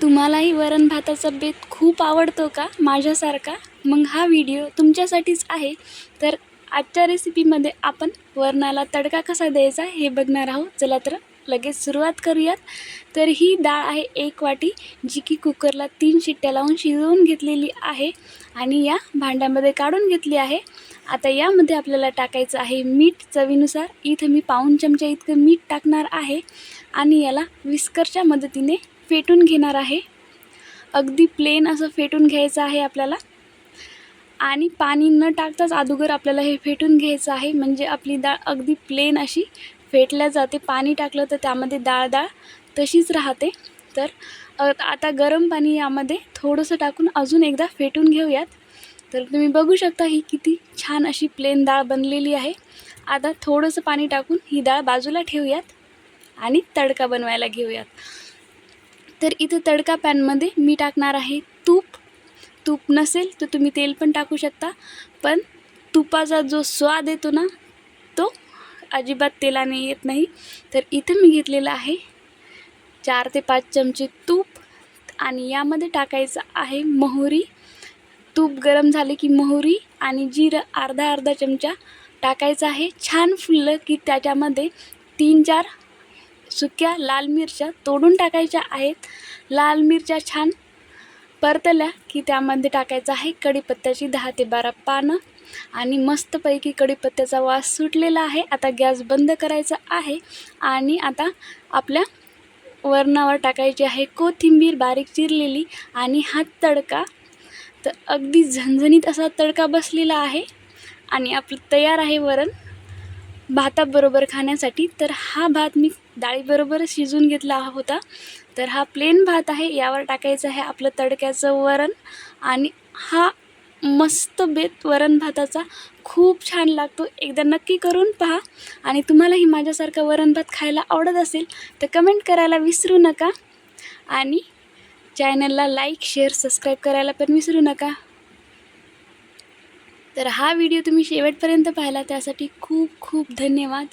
तुम्हालाही वरण भाताचा बेत खूप आवडतो का माझ्यासारखा? मग हा व्हिडिओ तुमच्यासाठीच आहे. तर आजच्या रेसिपीमध्ये आपण वरणाला तडका कसा द्यायचा हे बघणार आहोत. चला तर लगेच सुरुवात करूयात. तर ही डाळ आहे 1 वाटी, जी की कुकरला 3 शिट्ट्या लावून शिजवून घेतलेली आहे आणि या भांड्यामध्ये काढून घेतली आहे. आता यामध्ये आपल्याला टाकायचं आहे मीठ चवीनुसार. इथं मी पाऊण चमचा इतकं मीठ टाकणार आहे आणि याला विस्करच्या मदतीने फेटून घेणार आहे. अगदी प्लेन असं फेटून घ्यायचं आहे आपल्याला आणि पाणी न टाकताच अगोदर आपल्याला हे फेटून घ्यायचं आहे, म्हणजे आपली डाळ अगदी प्लेन अशी फेटल्या जाते. पाणी टाकलं तर त्यामध्ये डाळ तशीच राहते. तर आता गरम पाणी यामध्ये थोडंसं टाकून अजून एकदा फेटून घेऊयात. तर तुम्ही बघू शकता ही किती छान अशी प्लेन डाळ बनलेली आहे. आता थोडंसं पाणी टाकून ही डाळ बाजूला ठेवूयात आणि तडका बनवायला घेऊयात. तर इथे तडका पॅनमध्ये मी टाकणार आहे तूप. तूप नसेल तर तुम्ही तेल पण टाकू शकता, पण तुपाचा जो स्वाद येतो ना तो अजिबात तेलाने येत नाही. तर इथं मी घेतलेलं आहे 4 ते 5 चमचे तूप आणि यामध्ये टाकायचं आहे मोहरी. तूप गरम झाले की मोहरी आणि जिरं अर्धा चमचा टाकायचं आहे. छान फुललं की त्याच्यामध्ये 3-4 सुक्या लाल मिरच्या तोडून टाकायच्या आहेत. लाल मिरच्या छान परतल्या की त्यामध्ये टाकायचं आहे कढीपत्त्याची 10 ते 12 पानं आणि मस्तपैकी कढीपत्त्याचा वास सुटलेला आहे. आता गॅस बंद करायचा आहे आणि आता आपल्या वरणावर टाकायची आहे कोथिंबीर बारीक चिरलेली आणि हा तडका. तर अगदी झणझणीत असा तडका बसलेला आहे आणि आपलं तयार आहे वरण भाताबरोबर खाण्यासाठी. तर हा भात मी डाळीबरोबर शिजवून घेतला होता. तर हा प्लेन भात आहे, यावर टाकायचं आहे आपलं तडक्याचं वरण आणि हा मस्त बेत वरण भाताचा खूप छान लागतो. एकदा नक्की करून पहा आणि तुम्हालाही माझ्यासारखं वरण भात खायला आवडत असेल तर कमेंट करायला विसरू नका आणि चॅनलला लाईक, शेअर, सबस्क्राईब करायला पण विसरू नका. तर हा व्हिडिओ तुम्ही शेवटपर्यंत पाहिला त्यासाठी खूप खूप धन्यवाद.